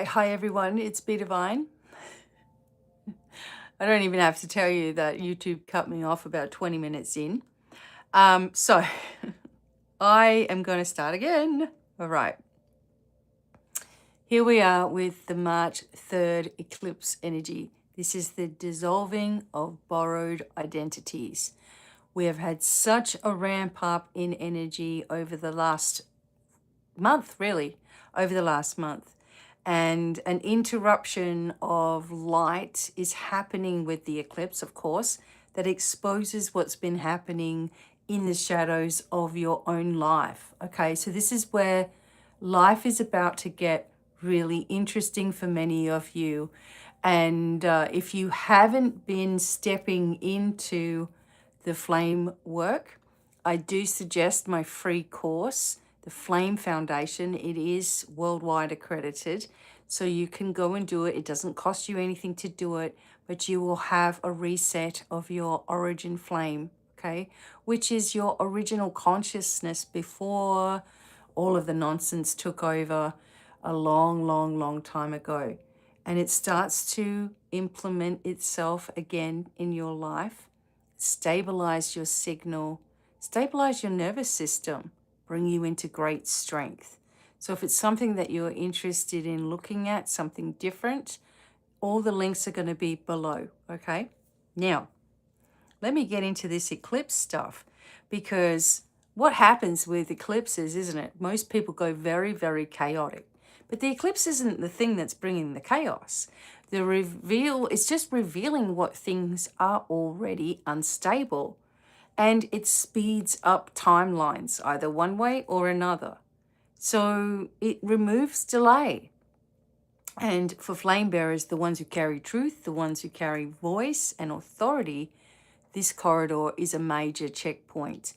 Hi everyone, it's BDevine. I don't even have to tell you that YouTube cut me off about 20 minutes in. So I am going to start again. All right. Here we are with the March 3rd eclipse energy. This is the dissolving of borrowed identities. We have had such a ramp up in energy over the last month, really, over the last month. And an interruption of light is happening with the eclipse, of course, that exposes what's been happening in the shadows of your own life. Okay, so this is where life is about to get really interesting for many of you. And if you haven't been stepping into the flame work, I do suggest my free course, the Flame Foundation. It is worldwide accredited, so you can go and do it. It doesn't cost you anything to do it, but you will have a reset of your origin flame, okay, which is your original consciousness before all of the nonsense took over a long time ago. And it starts to implement itself again in your life, stabilize your signal, stabilize your nervous system, bring you into great strength. So if it's something that you're interested in looking at, something different, all the links are going to be below, okay? Now, let me get into this eclipse stuff, because what happens with eclipses, isn't it? Most people go very chaotic. But the eclipse isn't the thing that's bringing the chaos. The reveal is just revealing what things are already unstable. And it speeds up timelines, either one way or another. So it removes delay. And for flame bearers, the ones who carry truth, the ones who carry voice and authority, this corridor is a major checkpoint.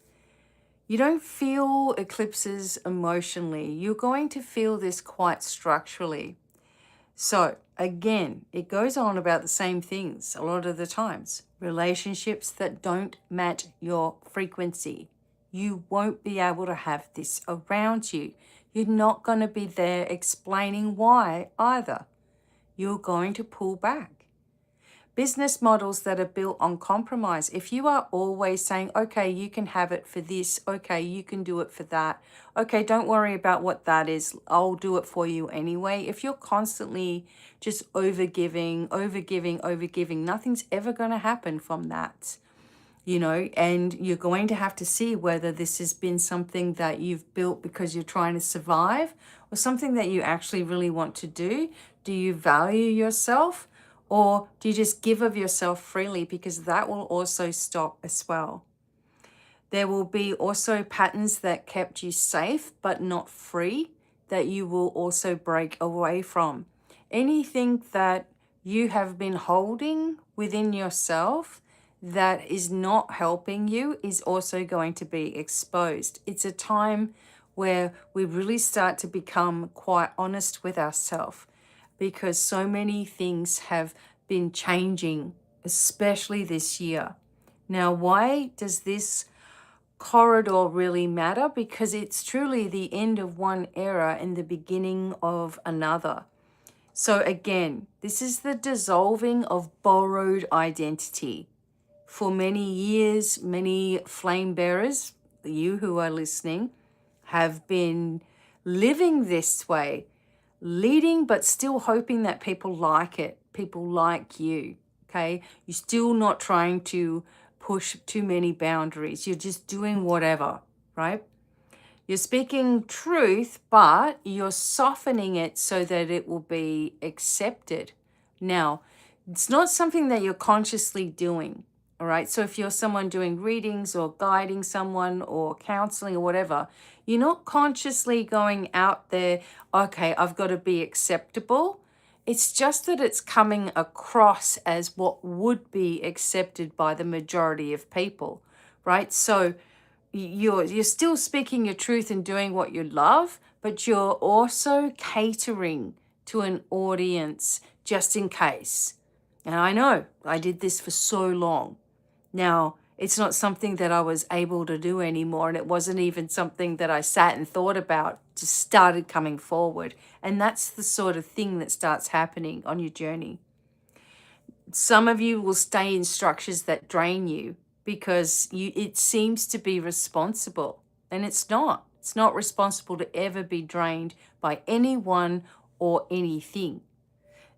You don't feel eclipses emotionally. You're going to feel this quite structurally. So again, it goes on about the same things a lot of the times. Relationships that don't match your frequency. You won't be able to have this around you. You're not going to be there explaining why either. You're going to pull back. Business models that are built on compromise. If you are always saying, okay, you can have it for this, okay, you can do it for that, okay, don't worry about what that is, I'll do it for you anyway. If you're constantly just overgiving, nothing's ever going to happen from that, you know, and you're going to have to see whether this has been something that you've built because you're trying to survive, or something that you actually really want to do. Do you value yourself? Or do you just give of yourself freely? Because that will also stop as well. There will be also patterns that kept you safe but not free that you will also break away from. Anything that you have been holding within yourself that is not helping you is also going to be exposed. It's a time where we really start to become quite honest with ourselves, because so many things have been changing, especially this year. Now, why does this corridor really matter? Because it's truly the end of one era and the beginning of another. So again, this is the dissolving of borrowed identity. For many years, many flame bearers, you who are listening, have been living this way, leading but still hoping that people like it, people like you, okay? You're still not trying to push too many boundaries. You're just doing whatever, right? You're speaking truth, but you're softening it so that it will be accepted. Now, it's not something that you're consciously doing, all right? So if you're someone doing readings or guiding someone or counseling or whatever, you're not consciously going out there, okay, I've got to be acceptable. It's just that it's coming across as what would be accepted by the majority of people, right? So you're still speaking your truth and doing what you love, but you're also catering to an audience just in case. And I know I did this for so long. Now, It's not something that I was able to do anymore. And it wasn't even something that I sat and thought about, just started coming forward. And that's the sort of thing that starts happening on your journey. Some of you will stay in structures that drain you because it seems to be responsible. And it's not. It's not responsible to ever be drained by anyone or anything.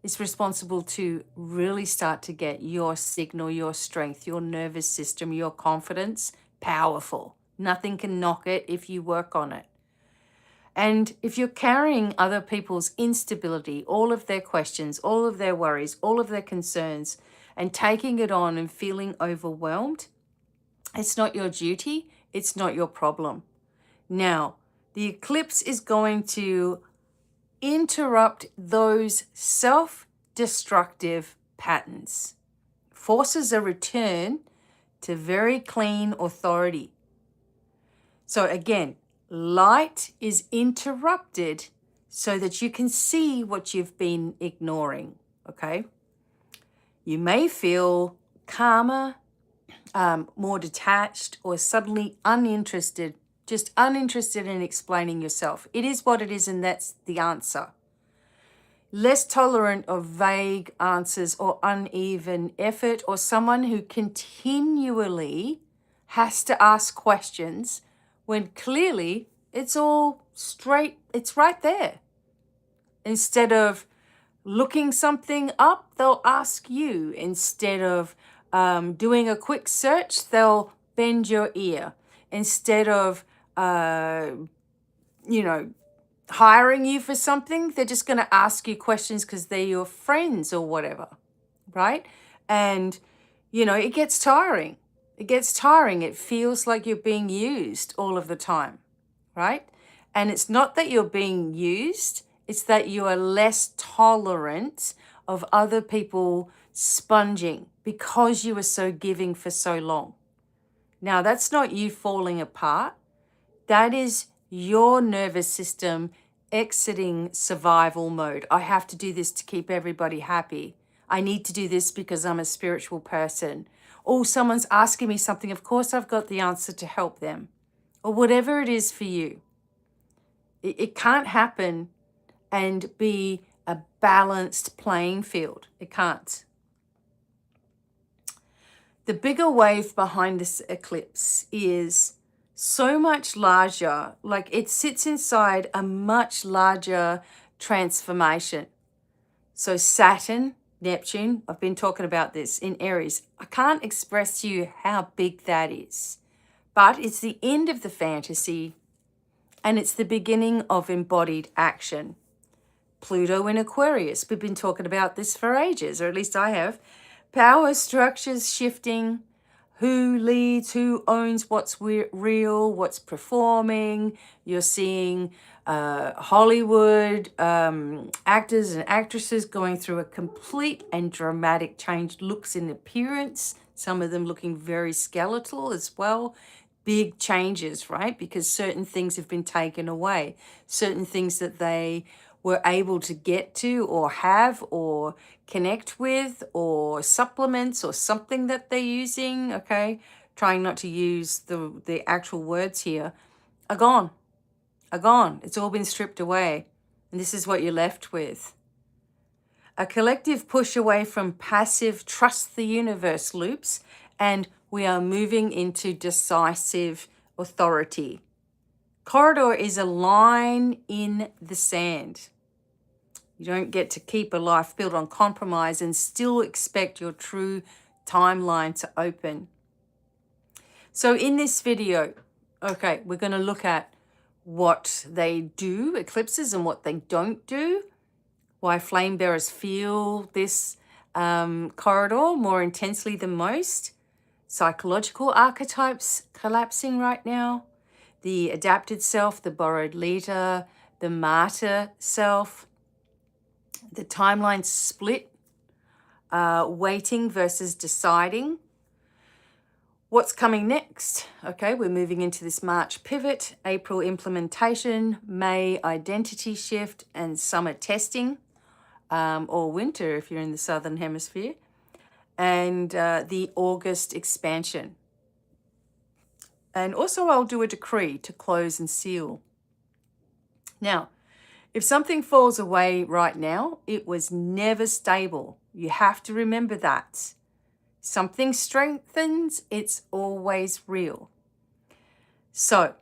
It's responsible to really start to get your signal, your strength, your nervous system, your confidence powerful. Nothing can knock it if you work on it. And if you're carrying other people's instability, all of their questions, all of their worries, all of their concerns, and taking it on and feeling overwhelmed, it's not your duty, it's not your problem. Now, the eclipse is going to interrupt those self-destructive patterns, forces a return to very clean authority. So again, light is interrupted so that you can see what you've been ignoring, okay? You may feel calmer, more detached, or suddenly uninterested, just uninterested in explaining yourself. It is what it is, and that's the answer. Less tolerant of vague answers or uneven effort, or someone who continually has to ask questions when clearly it's all straight, it's right there. Instead of looking something up, they'll ask you. Instead of doing a quick search, they'll bend your ear. Instead of, hiring you for something, they're just going to ask you questions because they're your friends or whatever, right? And, it gets tiring. It gets tiring. It feels like you're being used all of the time, right? And it's not that you're being used, it's that you are less tolerant of other people sponging because you were so giving for so long. Now, that's not you falling apart. That is your nervous system exiting survival mode. I have to do this to keep everybody happy. I need to do this because I'm a spiritual person. Oh, someone's asking me something. Of course, I've got the answer to help them. Or whatever it is for you. It can't happen and be a balanced playing field. It can't. The bigger wave behind this eclipse is so much larger, like it sits inside a much larger transformation. So Saturn, Neptune, I've been talking about this in Aries. I can't express to you how big that is, but it's the end of the fantasy and it's the beginning of embodied action. Pluto in Aquarius, we've been talking about this for ages, or at least I have. Power structures shifting, who leads, who owns what's real, what's performing. You're seeing Hollywood actors and actresses going through a complete and dramatic change, looks in appearance, some of them looking very skeletal as well. Big changes, right? Because certain things have been taken away, certain things that they were able to get to or have or connect with, or supplements or something that they're using, okay? Trying not to use the actual words here, are gone. Are gone. It's all been stripped away. And this is what you're left with. A collective push away from passive trust the universe loops, and we are moving into decisive authority. Corridor is a line in the sand. You don't get to keep a life built on compromise and still expect your true timeline to open. So in this video, okay, we're going to look at what they do, eclipses, and what they don't do, why flame bearers feel this corridor more intensely than most, psychological archetypes collapsing right now, the adapted self, the borrowed leader, the martyr self, the timeline split, waiting versus deciding. What's coming next? Okay, we're moving into this March pivot, April implementation, May identity shift, and summer testing, or winter if you're in the Southern Hemisphere, and the August expansion. And also I'll do a decree to close and seal. Now, if something falls away right now, it was never stable. You have to remember that. Something strengthens, it's always real. So,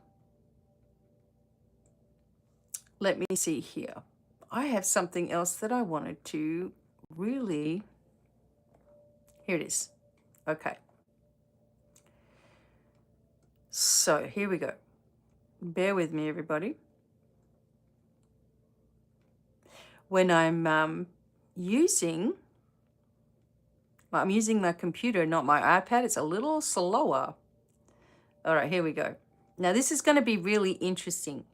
let me see here. I have something else that I wanted to really... Here it is. Okay. So, here we go. Bear with me, everybody. When I'm using my computer, not my iPad. It's a little slower. All right, here we go. Now, this is going to be really interesting.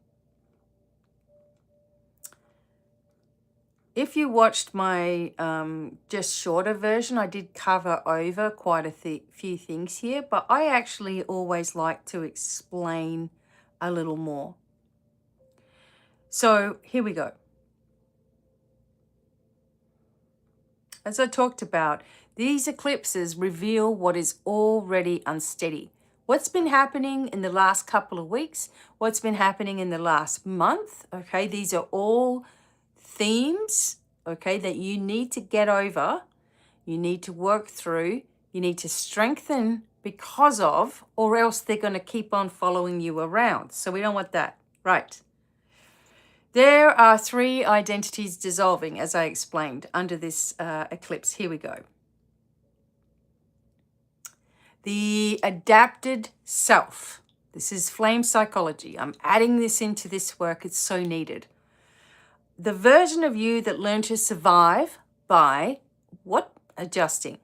If you watched my just shorter version, I did cover over quite a few things here, but I actually always like to explain a little more. So here we go. As I talked about, these eclipses reveal what is already unsteady. What's been happening in the last couple of weeks, what's been happening in the last month, okay? These are all themes, okay, that you need to get over, you need to work through, you need to strengthen because of, or else they're going to keep on following you around. So we don't want that, right? There are 3 identities dissolving, as I explained, under this eclipse. Here we go. The adapted self. This is flame psychology. I'm adding this into this work. It's so needed. The version of you that learned to survive by what? Adjusting.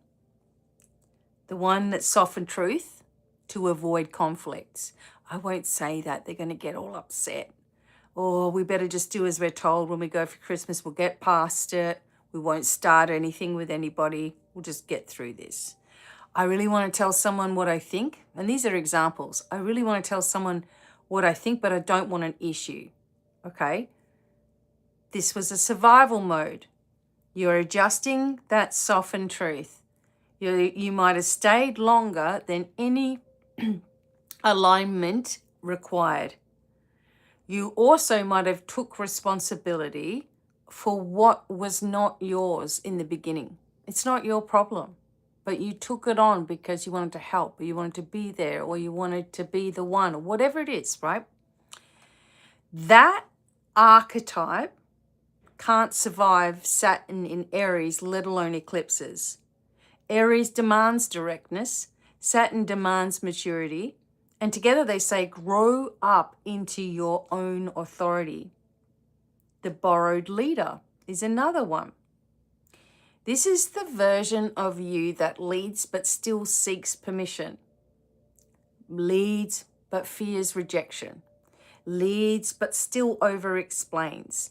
The one that softened truth to avoid conflicts. I won't say that. They're going to get all upset. Or we better just do as we're told when we go for Christmas. We'll get past it. We won't start anything with anybody. We'll just get through this. I really want to tell someone what I think. And these are examples. I really want to tell someone what I think, but I don't want an issue. Okay? This was a survival mode. You're adjusting that softened truth. You might have stayed longer than any alignment required. You also might have took responsibility for what was not yours in the beginning. It's not your problem, but you took it on because you wanted to help, or you wanted to be there, or you wanted to be the one, or whatever it is, right? That archetype can't survive Saturn in Aries, let alone eclipses. Aries demands directness, Saturn demands maturity, and together they say, grow up into your own authority. The borrowed leader is another one. This is the version of you that leads but still seeks permission. Leads but fears rejection. Leads but still over-explains.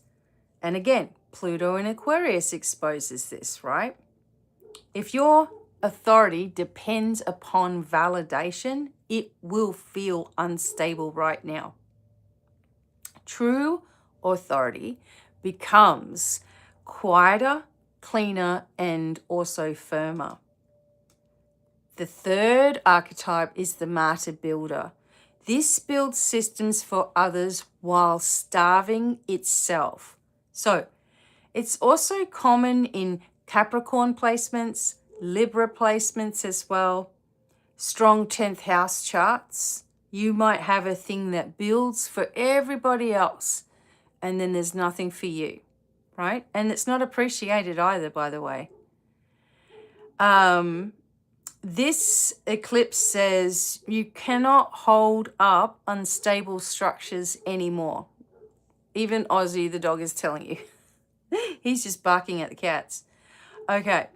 And again, Pluto in Aquarius exposes this, right? If your authority depends upon validation, it will feel unstable right now. True authority becomes quieter, cleaner, and also firmer. The third archetype is the martyr builder. This builds systems for others while starving itself. So it's also common in Capricorn placements, Libra placements as well, strong 10th house charts. You might have a thing that builds for everybody else, and then there's nothing for you, right? And it's not appreciated either, by the way. This eclipse says you cannot hold up unstable structures anymore. Even Ozzy, the dog, is telling you. He's just barking at the cats. Okay.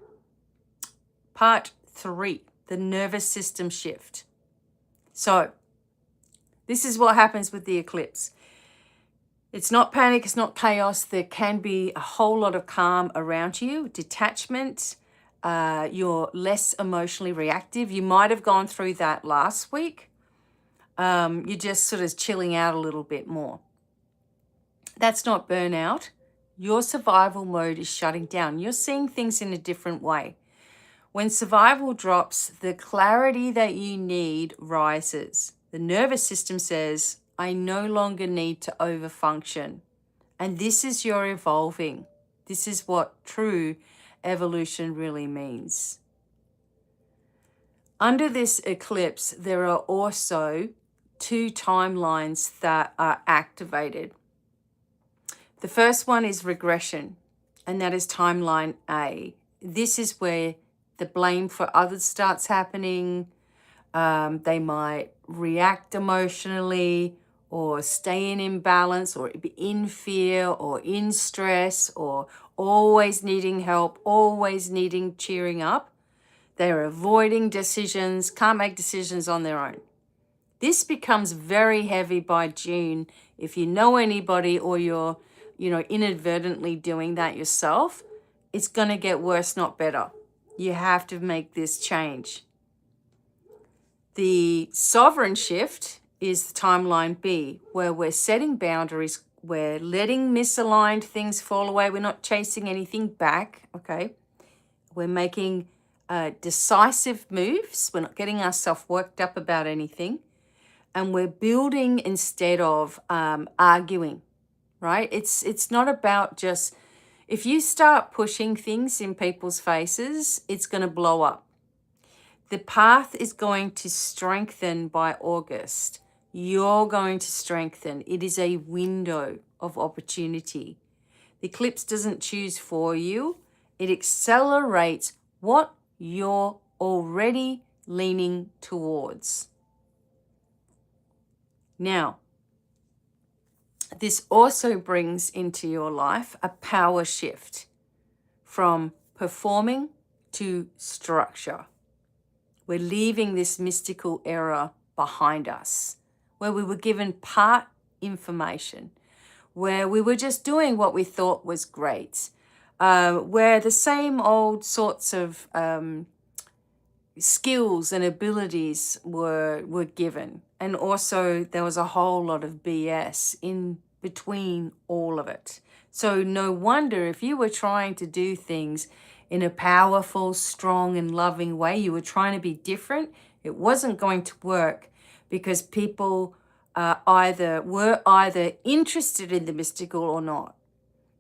Part 3, the nervous system shift. So, this is what happens with the eclipse. It's not panic, it's not chaos. There can be a whole lot of calm around you, detachment. You're less emotionally reactive. You might have gone through that last week. You're just sort of chilling out a little bit more. That's not burnout. Your survival mode is shutting down. You're seeing things in a different way. When survival drops, the clarity that you need rises. The nervous system says, I no longer need to overfunction. And this is your evolving. This is what true evolution really means. Under this eclipse, there are also 2 timelines that are activated. The first one is regression, and that is timeline A. This is where the blame for others starts happening. They might react emotionally or stay in imbalance or be in fear or in stress or always needing help, always needing cheering up. They're avoiding decisions, can't make decisions on their own. This becomes very heavy by June. If you know anybody or you're, inadvertently doing that yourself, it's going to get worse, not better. You have to make this change. The sovereign shift is timeline B, where we're setting boundaries, we're letting misaligned things fall away, we're not chasing anything back, okay? We're making decisive moves, we're not getting ourselves worked up about anything, and we're building instead of arguing, right? It's not about just, if you start pushing things in people's faces, it's going to blow up. The path is going to strengthen by August. You're going to strengthen. It is a window of opportunity. The eclipse doesn't choose for you. It accelerates what you're already leaning towards. Now, this also brings into your life a power shift from performing to structure. We're leaving this mystical era behind us, where we were given part information, where we were just doing what we thought was great, where the same old sorts of skills and abilities were given. And also there was a whole lot of BS in between all of it. So no wonder if you were trying to do things in a powerful, strong, and loving way, you were trying to be different, it wasn't going to work because people were either interested in the mystical or not.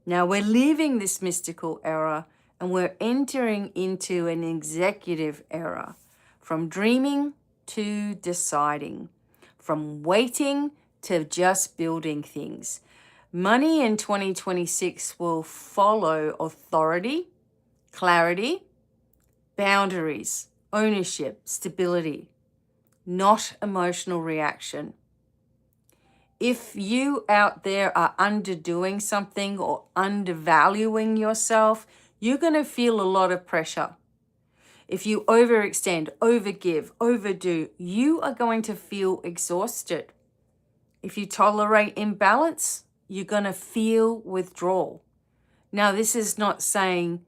Now we're leaving this mystical era and we're entering into an executive era, from dreaming to deciding, from waiting to just building things. Money in 2026 will follow authority, clarity, boundaries, ownership, stability, not emotional reaction. If you out there are underdoing something or undervaluing yourself, you're going to feel a lot of pressure. If you overextend, overgive, overdo, you are going to feel exhausted. If you tolerate imbalance, you're going to feel withdrawal. Now, this is not saying,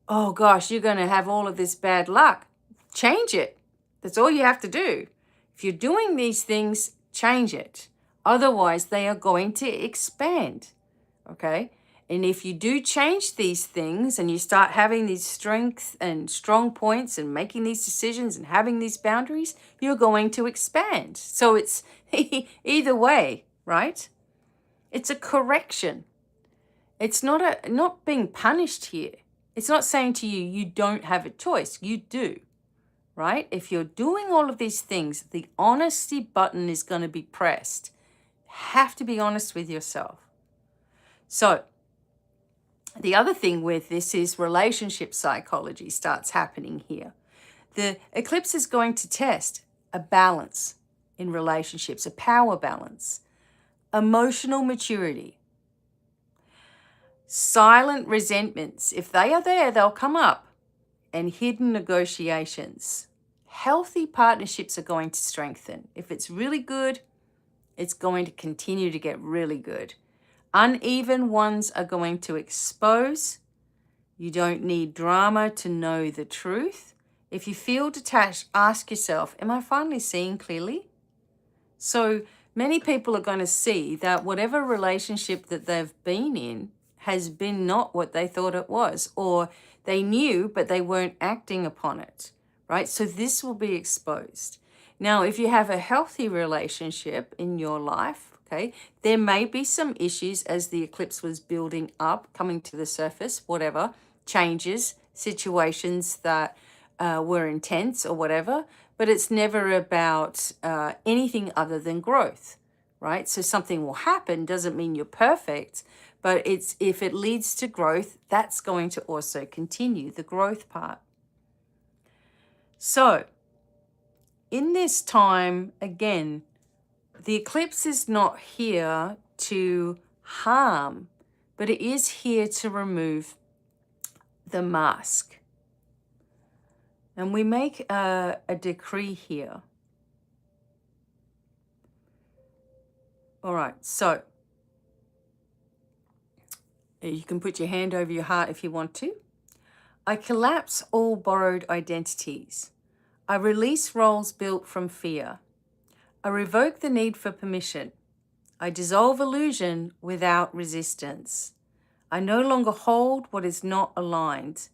oh gosh, you're going to have all of this bad luck. Change it. That's all you have to do. If you're doing these things, change it. Otherwise, they are going to expand, okay? And if you do change these things and you start having these strengths and strong points and making these decisions and having these boundaries, you're going to expand. So it's either way, right? It's a correction. It's not being punished here. It's not saying to you, you don't have a choice. You do, right? If you're doing all of these things, the honesty button is going to be pressed. Have to be honest with yourself. So the other thing with this is relationship psychology starts happening here. The eclipse is going to test a balance in relationships, a power balance, emotional maturity, silent resentments. If they are there, they'll come up, and hidden negotiations. Healthy partnerships are going to strengthen. If it's really good, it's going to continue to get really good. Uneven ones are going to expose. You don't need drama to know the truth. If you feel detached, ask yourself, am I finally seeing clearly? So many people are going to see that whatever relationship that they've been in has been not what they thought it was, or they knew, but they weren't acting upon it, right? So this will be exposed. Now, if you have a healthy relationship in your life, okay, there may be some issues as the eclipse was building up, coming to the surface, whatever, changes, situations that were intense or whatever, but it's never about anything other than growth, right? So something will happen, doesn't mean you're perfect, but it's if it leads to growth, that's going to also continue the growth part. So in this time, again, the eclipse is not here to harm, but it is here to remove the mask. And we make a decree here. All right, so you can put your hand over your heart if you want to. I collapse all borrowed identities. I release roles built from fear. I revoke the need for permission. I dissolve illusion without resistance. I no longer hold what is not aligned.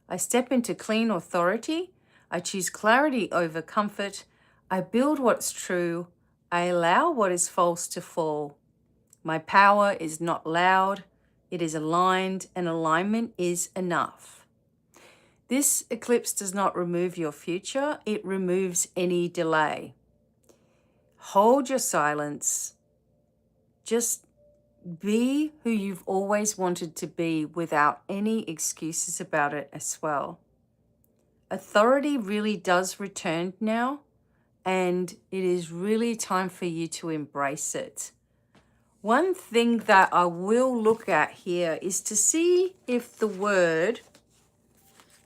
I step into clean authority. I choose clarity over comfort. I build what's true. I allow what is false to fall. My power is not loud. It is aligned, and alignment is enough. This eclipse does not remove your future. It removes any delay. Hold your silence. Just be who you've always wanted to be without any excuses about it as well. Authority really does return now, and it is really time for you to embrace it. One thing that I will look at here is to see if the word,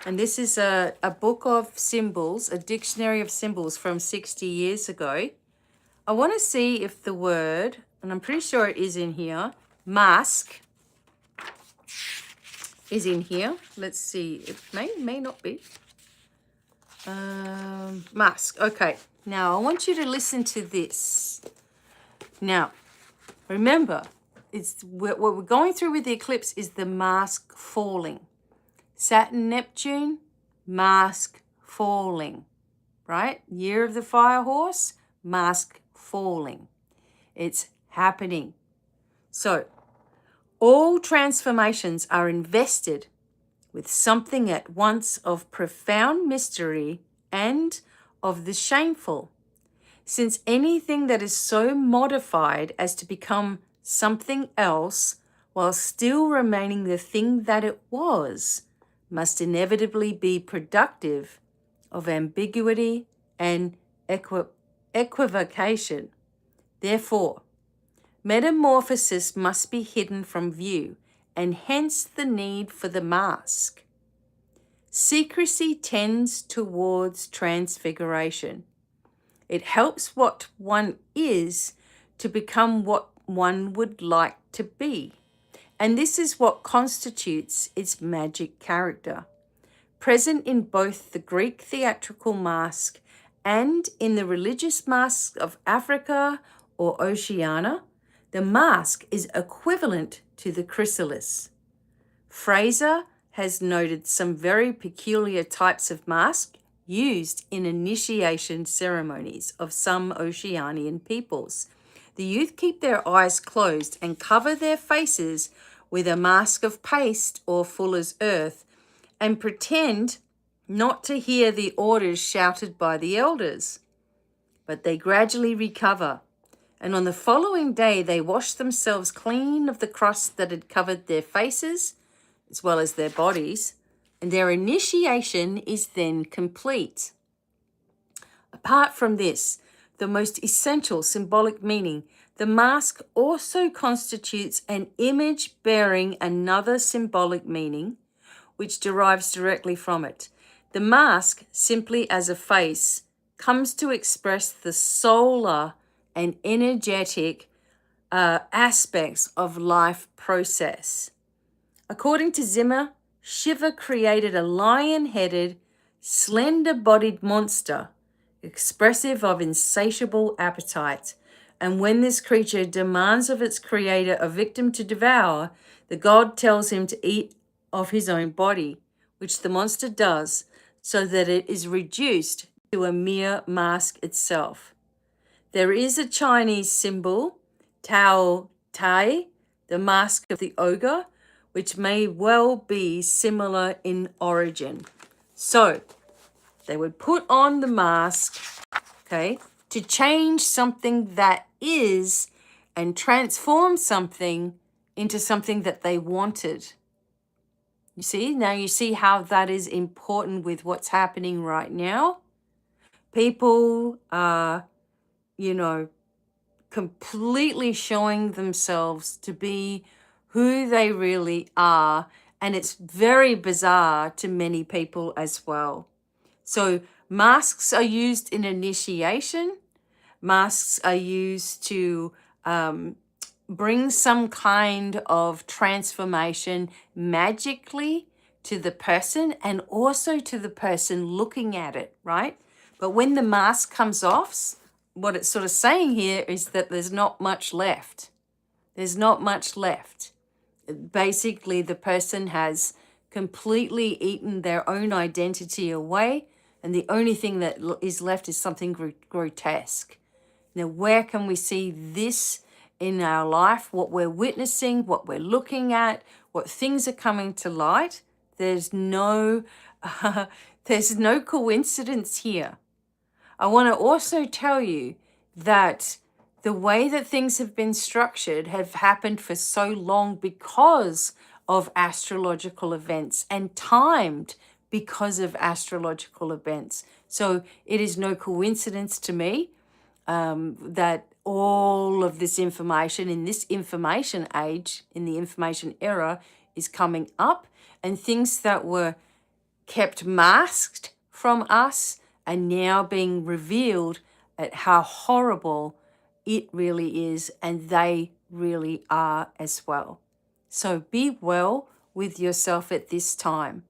and this is a book of symbols, a dictionary of symbols from 60 years ago. I want to see if the word, and I'm pretty sure it is in here, mask is in here. Let's see, it may not be. Mask, okay. Now I want you to listen to this. Now, remember, what we're going through with the eclipse is the mask falling. Saturn, Neptune, mask falling, right? Year of the fire horse, mask falling. It's happening. So all transformations are invested with something at once of profound mystery and of the shameful, since anything that is so modified as to become something else while still remaining the thing that it was must inevitably be productive of ambiguity and equivocation. Therefore, metamorphosis must be hidden from view, and hence the need for the mask. Secrecy tends towards transfiguration. It helps what one is to become what one would like to be. And this is what constitutes its magic character. Present in both the Greek theatrical mask and in the religious masks of Africa or Oceania, the mask is equivalent to the chrysalis. Fraser has noted some very peculiar types of mask used in initiation ceremonies of some Oceanian peoples. The youth keep their eyes closed and cover their faces with a mask of paste or fuller's earth and pretend not to hear the orders shouted by the elders. But they gradually recover, and on the following day they wash themselves clean of the crust that had covered their faces as well as their bodies, and their initiation is then complete. Apart from this, the most essential symbolic meaning, the mask also constitutes an image bearing another symbolic meaning, which derives directly from it. The mask, simply as a face, comes to express the solar and energetic aspects of life process. According to Zimmer, Shiva created a lion-headed, slender-bodied monster, expressive of insatiable appetite. And when this creature demands of its creator a victim to devour, the god tells him to eat of his own body, which the monster does, so that it is reduced to a mere mask itself. There is a Chinese symbol, Tao Tai, the mask of the ogre, which may well be similar in origin. So they would put on the mask, okay, to change something that is and transform something into something that they wanted. You see, now you see how that is important with what's happening right now. People are, you know, completely showing themselves to be who they really are. And it's very bizarre to many people as well. So masks are used in initiation. Masks are used to bring some kind of transformation magically to the person and also to the person looking at it, right? But when the mask comes off, what it's sort of saying here is that there's not much left. There's not much left. Basically, the person has completely eaten their own identity away, and the only thing that is left is something grotesque. Now, where can we see this in our life? What we're witnessing, what we're looking at, what things are coming to light. There's no coincidence here. I want to also tell you that the way that things have been structured have happened for so long because of astrological events and timed because of astrological events. So it is no coincidence to me that all of this information in this information age, in the information era, is coming up, and things that were kept masked from us are now being revealed at how horrible it really is, and they really are as well. So be well with yourself at this time.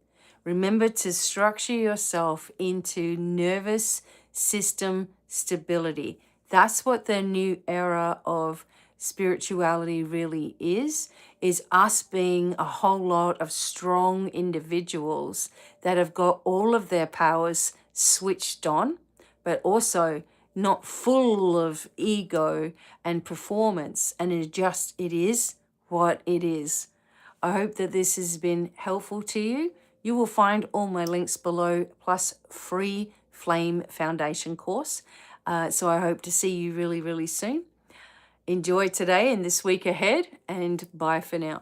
Remember to structure yourself into nervous system stability. That's what the new era of spirituality really is us being a whole lot of strong individuals that have got all of their powers switched on, but also not full of ego and performance. And it is what it is. I hope that this has been helpful to you. You will find all my links below, plus free Flame Foundation course. So I hope to see you really, really soon. Enjoy today and this week ahead, and bye for now.